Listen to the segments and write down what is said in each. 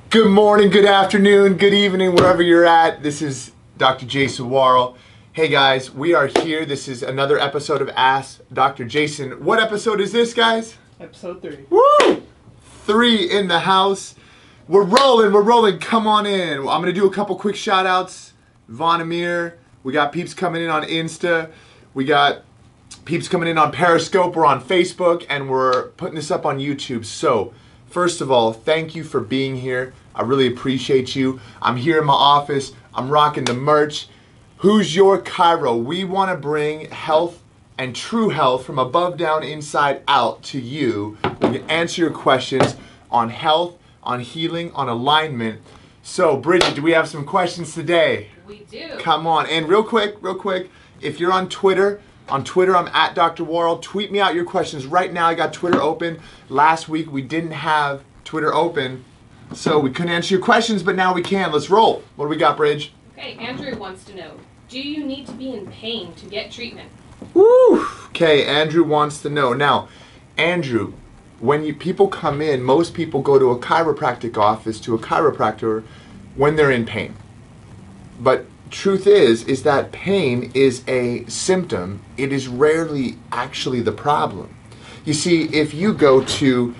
Good morning, good afternoon, good evening, wherever you're at. This is DrJason. Hey guys, we are here. This is another episode of Ask Dr. Jason. What episode is this, guys? Episode 3. Woo! 3 in the house. We're rolling. Come on in. I'm going to do a couple quick shout outs. Von Amir. We got peeps coming in on Insta. We got peeps coming in on Periscope. We're on Facebook, and we're putting this up on YouTube. So, first of all, thank you for being here. I really appreciate you. I'm here in my office. I'm rocking the merch. Who's your chiro? We want to bring health and true health from above down, inside out to you. We can answer your questions on health, on healing, on alignment. So, Bridget, do we have some questions today? We do. Come on. And real quick, if you're on Twitter, I'm at Dr. Worrell. Tweet me out your questions right now. I got Twitter open. Last week we didn't have Twitter open, so we couldn't answer your questions, but now we can. Let's roll. What do we got, Bridge? Okay, Andrew wants to know, do you need to be in pain to get treatment? Woo! Okay, Andrew wants to know. Now, Andrew, when people come in, most people go to a chiropractic office, to a chiropractor, when they're in pain. But truth is that pain is a symptom. It is rarely actually the problem. You see, if you go to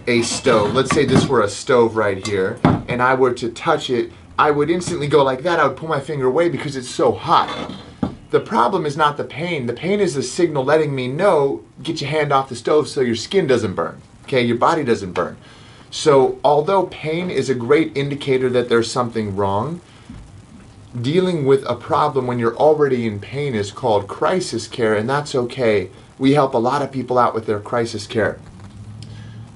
a stove, let's say this were a stove right here, and I were to touch it, I would instantly go like that. I would pull my finger away because it's so hot. The problem is not the pain. The pain is a signal letting me know, get your hand off the stove so your skin doesn't burn. Okay, your body doesn't burn. So although pain is a great indicator that there's something wrong, dealing with a problem when you're already in pain is called crisis care, and that's okay. We help a lot of people out with their crisis care.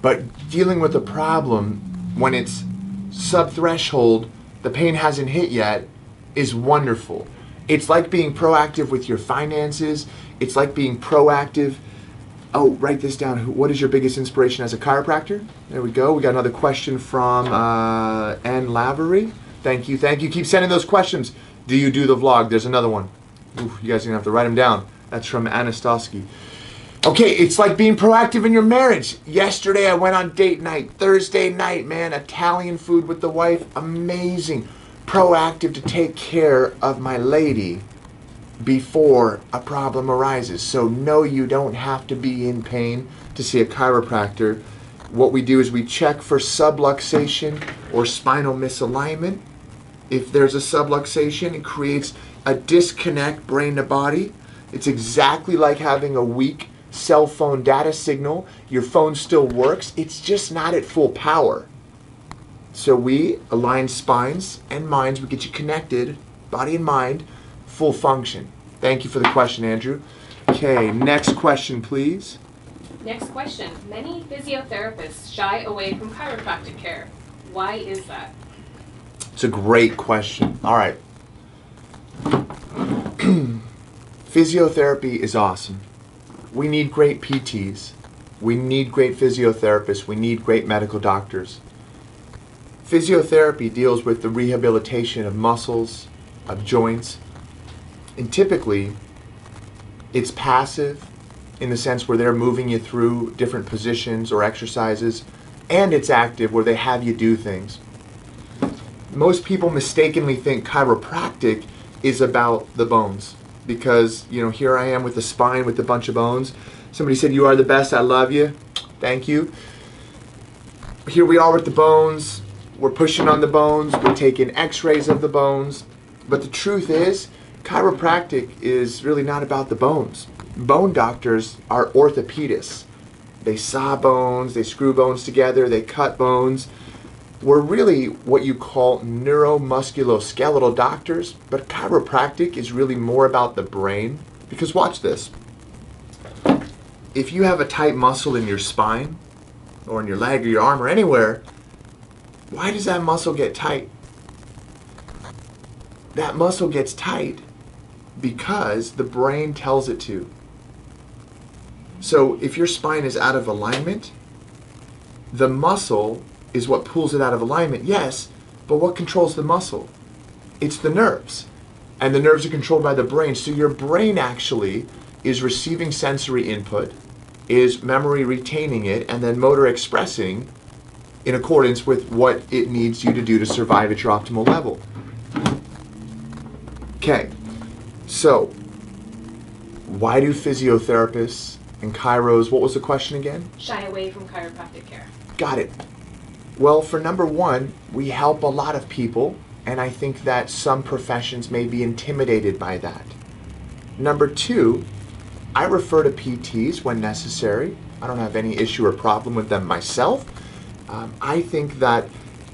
But dealing with a problem when it's sub-threshold, the pain hasn't hit yet, is wonderful. It's like being proactive with your finances. It's like being proactive. Oh, write this down. What is your biggest inspiration as a chiropractor? There we go. We got another question from Ann Lavery. Thank you. Keep sending those questions. Do you do the vlog? There's another one. Ooh, you guys are going to have to write them down. That's from Anastosky. Okay, it's like being proactive in your marriage. Yesterday I went on date night. Thursday night, man, Italian food with the wife. Amazing. Proactive to take care of my lady before a problem arises. So no, you don't have to be in pain to see a chiropractor. What we do is we check for subluxation or spinal misalignment. If there's a subluxation, it creates a disconnect brain to body. It's exactly like having a weak cell phone data signal. Your phone still works, it's just not at full power. So we align spines and minds, we get you connected, body and mind, full function. Thank you for the question, Andrew. Okay, next question, please. Next question. Many physiotherapists shy away from chiropractic care. Why is that? It's a great question. All right. Physiotherapy is awesome. We need great PTs. We need great physiotherapists. We need great medical doctors. Physiotherapy deals with the rehabilitation of muscles, of joints, and typically it's passive in the sense where they're moving you through different positions or exercises, and it's active where they have you do things. Most people mistakenly think chiropractic is about the bones because, you know, here I am with the spine with a bunch of bones. Somebody said, "You are the best, I love you." Thank you. Here we are with the bones. We're pushing on the bones. We're taking x-rays of the bones. But the truth is, chiropractic is really not about the bones. Bone doctors are orthopedists. They saw bones, they screw bones together, they cut bones. We're really what you call neuromusculoskeletal doctors, but chiropractic is really more about the brain. Because watch this. If you have a tight muscle in your spine, or in your leg or your arm or anywhere, why does that muscle get tight? That muscle gets tight because the brain tells it to. So if your spine is out of alignment, the muscle is what pulls it out of alignment, yes, but what controls the muscle? It's the nerves. And the nerves are controlled by the brain. So your brain actually is receiving sensory input, is memory retaining it, and then motor expressing in accordance with what it needs you to do to survive at your optimal level. Okay, so why do physiotherapists and chiros, what was the question again? Shy away from chiropractic care. Got it. Well, for number one, we help a lot of people, and I think that some professions may be intimidated by that. Number two, I refer to PTs when necessary. I don't have any issue or problem with them myself. I think that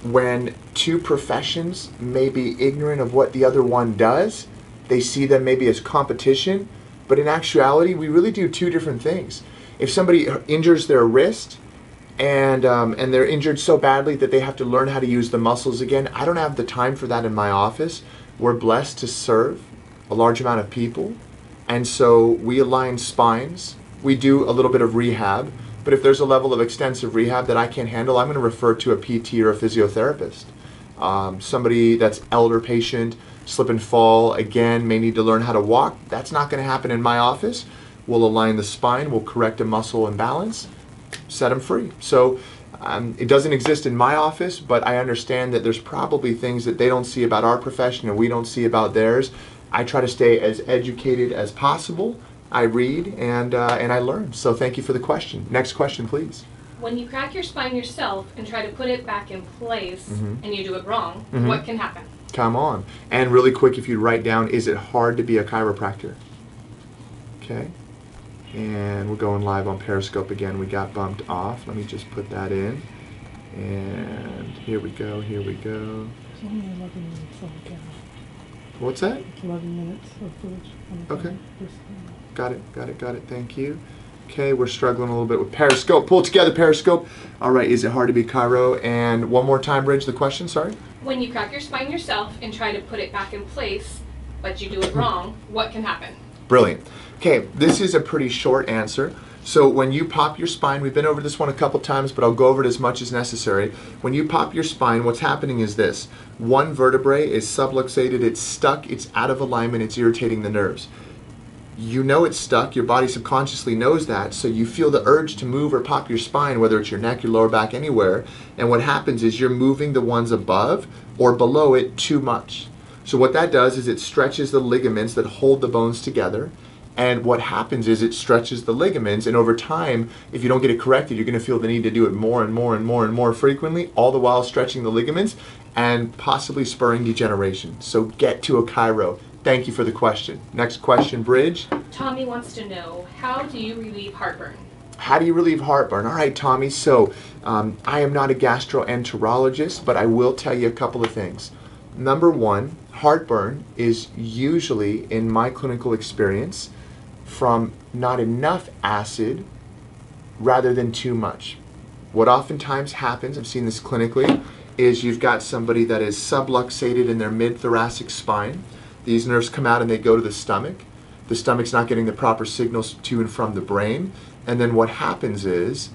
when two professions may be ignorant of what the other one does, they see them maybe as competition, but in actuality, we really do two different things. If somebody injures their wrist, and they're injured so badly that they have to learn how to use the muscles again, I don't have the time for that in my office. We're blessed to serve a large amount of people, and so we align spines. We do a little bit of rehab, but if there's a level of extensive rehab that I can't handle, I'm going to refer to a PT or a physiotherapist. Somebody that's elder patient, slip and fall, again, may need to learn how to walk. That's not going to happen in my office. We'll align the spine, we'll correct a muscle imbalance, set them free. So it doesn't exist in my office, but I understand that there's probably things that they don't see about our profession and we don't see about theirs. I try to stay as educated as possible. I read and I learn. So thank you for the question. Next question, please. When you crack your spine yourself and try to put it back in place and you do it wrong, what can happen? Come on. And really quick, if you write down, is it hard to be a chiropractor? Okay. And we're going live on Periscope again. We got bumped off. Let me just put that in. And here we go, here we go. It's only 11 minutes on the camera. What's that? It's 11 minutes of footage on the Okay. camera. Got it, got it, got it. Thank you. Okay, we're struggling a little bit with Periscope. Pull it together, Periscope. All right, is it hard to be chiro? And one more time, Bridge, the question, sorry? When you crack your spine yourself and try to put it back in place, but you do it wrong, what can happen? Brilliant. Okay, this is a pretty short answer. So when you pop your spine, we've been over this one a couple times, but I'll go over it as much as necessary. When you pop your spine, what's happening is this. One vertebrae is subluxated, it's stuck, it's out of alignment, it's irritating the nerves. You know it's stuck, your body subconsciously knows that, so you feel the urge to move or pop your spine, whether it's your neck, your lower back, anywhere, and what happens is you're moving the ones above or below it too much. So what that does is it stretches the ligaments that hold the bones together, and what happens is it stretches the ligaments, and over time, if you don't get it corrected, you're going to feel the need to do it more and more and more and more frequently, all the while stretching the ligaments and possibly spurring degeneration. So get to a chiro. Thank you for the question. Next question, Bridge. Tommy wants to know, how do you relieve heartburn? How do you relieve heartburn? All right, Tommy, so I am not a gastroenterologist, but I will tell you a couple of things. Number one, heartburn is usually, in my clinical experience, from not enough acid rather than too much. What oftentimes happens, I've seen this clinically, is you've got somebody that is subluxated in their mid-thoracic spine. These nerves come out and they go to the stomach. The stomach's not getting the proper signals to and from the brain. And then what happens is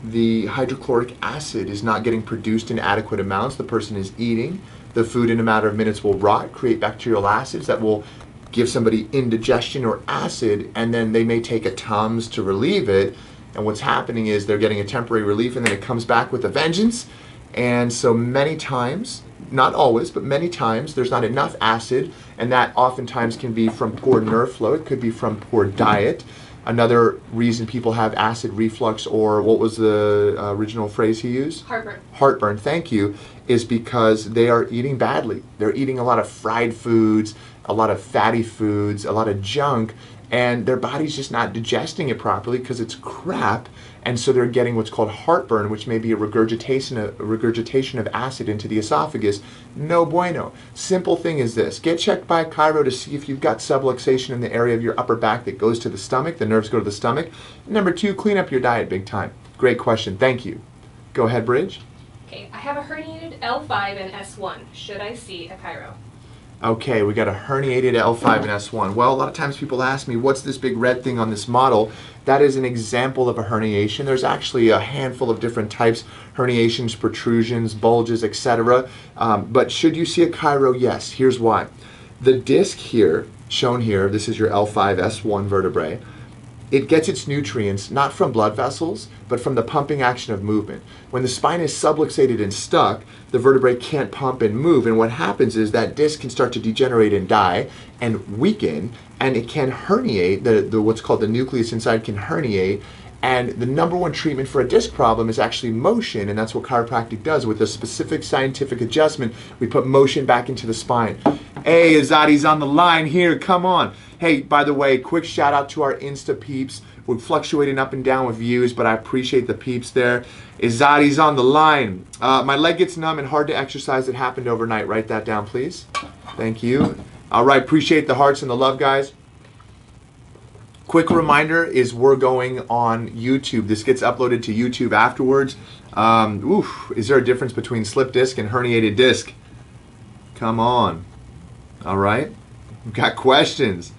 the hydrochloric acid is not getting produced in adequate amounts. The person is eating. The food in a matter of minutes will rot, create bacterial acids that will give somebody indigestion or acid, and then they may take a Tums to relieve it. And what's happening is they're getting a temporary relief and then it comes back with a vengeance. And so many times, not always, but many times, there's not enough acid, and that oftentimes can be from poor nerve flow. It could be from poor diet. Another reason people have acid reflux, or what was the original phrase he used? Heartburn. Heartburn, thank you, is because they are eating badly. They're eating a lot of fried foods, a lot of fatty foods, a lot of junk, and their body's just not digesting it properly because it's crap, and so they're getting what's called heartburn, which may be a regurgitation of acid into the esophagus. No bueno. Simple thing is this. Get checked by a chiro to see if you've got subluxation in the area of your upper back that goes to the stomach. The nerves go to the stomach. Number two, clean up your diet big time. Great question. Thank you. Go ahead, Bridge. Okay, I have a herniated L5 and S1. Should I see a chiro? Okay, we got a herniated L5 and S1. Well, a lot of times people ask me, what's this big red thing on this model? That is an example of a herniation. There's actually a handful of different types, herniations, protrusions, bulges, etc. But should you see a chiro? Yes. Here's why. The disc here, shown here, this is your L5, S1 vertebrae. it gets its nutrients not from blood vessels, but from the pumping action of movement. When the spine is subluxated and stuck, the vertebrae can't pump and move, and what happens is that disc can start to degenerate and die and weaken, and it can herniate, the what's called the nucleus inside can herniate, and the number one treatment for a disc problem is actually motion, and that's what chiropractic does. With a specific scientific adjustment, we put motion back into the spine. Hey, Azadi's on the line here, come on. Hey, by the way, quick shout out to our Insta peeps. We're fluctuating up and down with views, but I appreciate the peeps there. Izadi's on the line. My leg gets numb and hard to exercise. It happened overnight. Write that down, please. Thank you. All right, appreciate the hearts and the love, guys. Quick reminder is we're going on YouTube. This gets uploaded to YouTube afterwards. Is there a difference between slip disc and herniated disc? Come on. All right. We've got questions.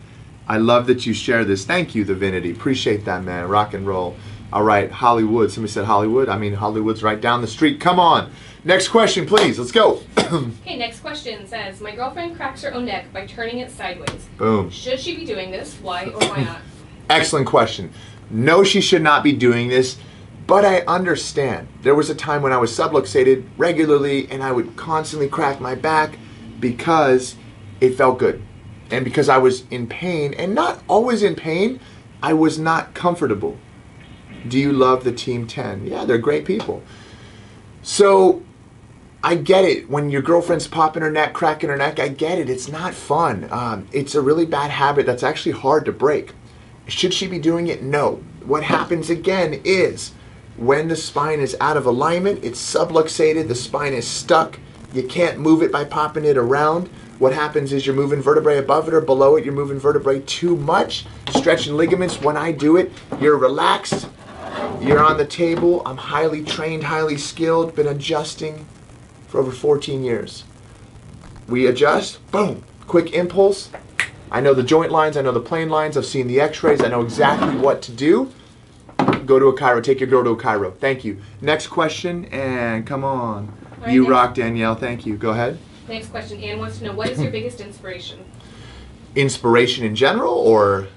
I love that you share this. Thank you, Divinity. Appreciate that, man. Rock and roll. All right, Hollywood. Somebody said Hollywood. I mean, Hollywood's right down the street. Come on. Next question, please. Let's go. Okay, next question says, my girlfriend cracks her own neck by turning it sideways. Boom. Should she be doing this? Why or why not? Excellent question. No, she should not be doing this, but I understand. There was a time when I was subluxated regularly, and I would constantly crack my back because it felt good. And because I was in pain, and not always in pain, I was not comfortable. Do you love the Team 10? Yeah, they're great people. So I get it. When your girlfriend's popping her neck, cracking her neck, I get it. It's not fun. It's a really bad habit that's actually hard to break. Should she be doing it? No. What happens again is when the spine is out of alignment, it's subluxated, the spine is stuck, you can't move it by popping it around. What happens is you're moving vertebrae above it or below it, you're moving vertebrae too much, stretching ligaments. When I do it, you're relaxed, you're on the table. I'm highly trained, highly skilled, been adjusting for over 14 years. We adjust, boom, quick impulse. I know the joint lines, I know the plane lines, I've seen the x-rays, I know exactly what to do. Go to a chiro, take your girl to a chiro. Thank you. Next question, and come on. Right, you rock, Danielle, thank you. Go ahead. Next question, Anne wants to know, what is your biggest inspiration? Inspiration in general, or?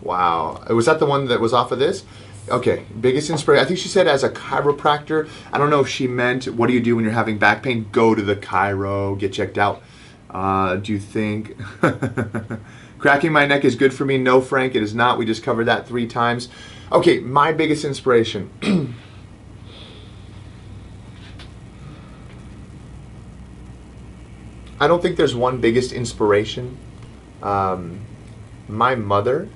Wow. Was that the one that was off of this? Okay, biggest inspiration. I think she said as a chiropractor. I don't know if she meant, what do you do when you're having back pain? Go to the chiro, get checked out. Do you think cracking my neck is good for me? No, Frank, it is not. We just covered that 3 times. Okay, my biggest inspiration. I don't think there's one biggest inspiration. My mother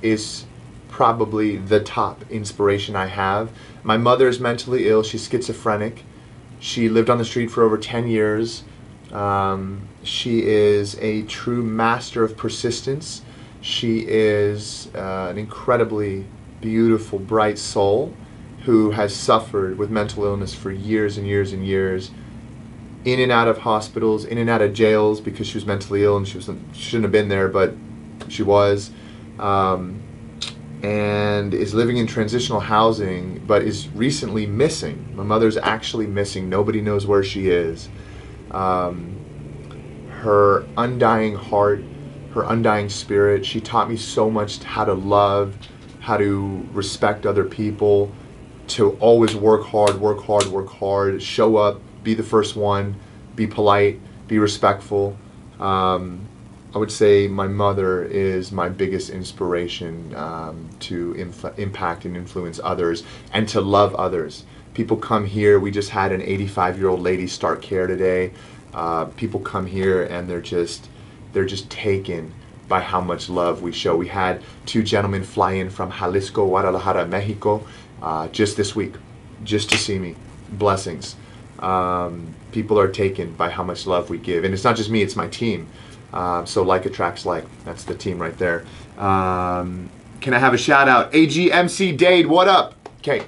is probably the top inspiration I have. My mother is mentally ill. She's schizophrenic. She lived on the street for over 10 years. She is a true master of persistence. She is an incredibly beautiful, bright soul who has suffered with mental illness for years and years and years, in and out of hospitals, in and out of jails because she was mentally ill and she shouldn't have been there, but she was, and is living in transitional housing, but is recently missing. My mother's actually missing. Nobody knows where she is. Her undying heart, her undying spirit, she taught me so much how to love, how to respect other people, to always work hard, work hard, work hard, show up, be the first one, be polite, be respectful. I would say my mother is my biggest inspiration to impact and influence others and to love others. People come here. We just had an 85-year-old lady start care today. People come here and they're just taken by how much love we show. We had 2 gentlemen fly in from Jalisco, Guadalajara, Mexico, just this week, just to see me. Blessings. People are taken by how much love we give. And it's not just me, it's my team. So like attracts like. That's the team right there. Can I have a shout out? AGMC Dade, what up? Okay,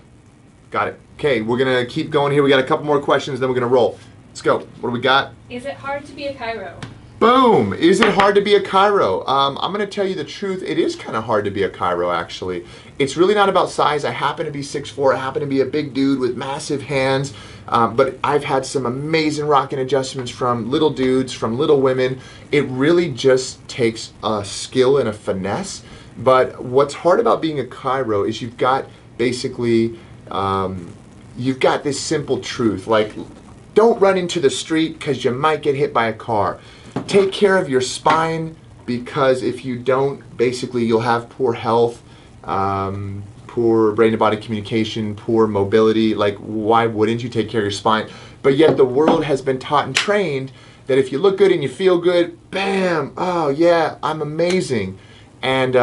got it. Okay, we're going to keep going here. We got a couple more questions, then we're going to roll. Let's go. What do we got? Is it hard to be a chiro? Boom! Is it hard to be a chiro? I'm going to tell you the truth. It is kind of hard to be a chiro, actually. It's really not about size. I happen to be 6'4". I happen to be a big dude with massive hands. But I've had some amazing rocking adjustments from little dudes, from little women. It really just takes a skill and a finesse. But what's hard about being a chiro is you've got basically, you've got this simple truth, like don't run into the street because you might get hit by a car. Take care of your spine, because if you don't, basically you'll have poor health, poor brain to body communication, poor mobility. Like, why wouldn't you take care of your spine? But yet the world has been taught and trained that if you look good and you feel good, bam, oh yeah, I'm amazing. And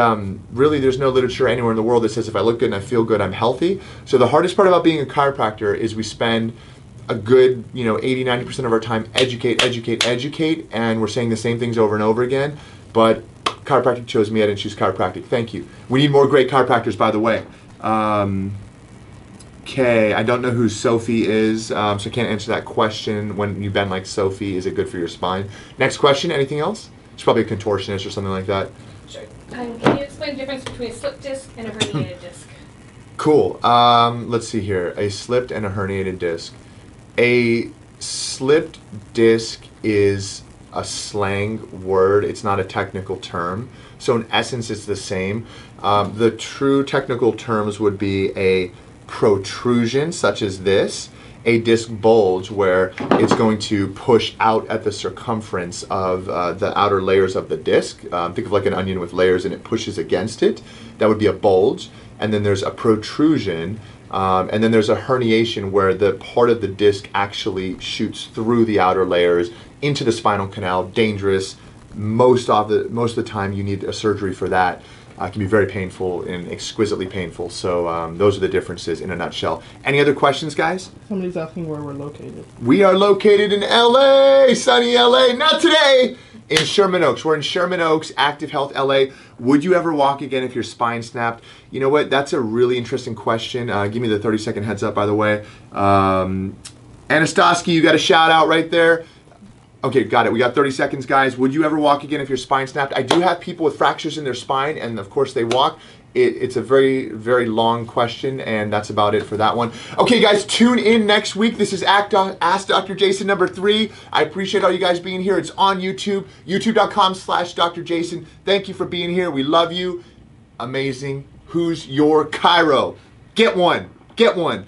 really there's no literature anywhere in the world that says if I look good and I feel good, I'm healthy. So the hardest part about being a chiropractor is we spend a good, 80-90% of our time educate, and we're saying the same things over and over again. But chiropractic chose me, I didn't choose chiropractic. Thank you. We need more great chiropractors, by the way. Okay, I don't know who Sophie is, so I can't answer that question. When you bend like Sophie, is it good for your spine? Next question, anything else? It's probably a contortionist or something like that. Sure. Can you explain the difference between a slipped disc and a herniated disc? Cool. Let's see here. A slipped and a herniated disc. A slipped disc is a slang word. It's not a technical term. So in essence, it's the same. The true technical terms would be a protrusion, such as this, a disc bulge, where it's going to push out at the circumference of the outer layers of the disc. Think of like an onion with layers and it pushes against it. That would be a bulge. And then there's a protrusion. And then there's a herniation where the part of the disc actually shoots through the outer layers into the spinal canal. Dangerous. Most of the time you need a surgery for that. It can be very painful and exquisitely painful. So those are the differences in a nutshell. Any other questions, guys? Somebody's asking where we're located. We are located in LA, sunny LA. Not today. In Sherman Oaks. We're in Sherman Oaks, Active Health LA. Would you ever walk again if your spine snapped? You know what? That's a really interesting question. Give me the 30-second heads up, by the way. Anastaski, you got a shout out right there. Okay, got it. We got 30 seconds, guys. Would you ever walk again if your spine snapped? I do have people with fractures in their spine, and of course they walk. It's a very, very long question, and that's about it for that one. Okay, guys, tune in next week. This is Ask Dr. Jason number 3. I appreciate all you guys being here. It's on YouTube, youtube.com/DrJason. Thank you for being here. We love you. Amazing. Who's your chiro? Get one. Get one.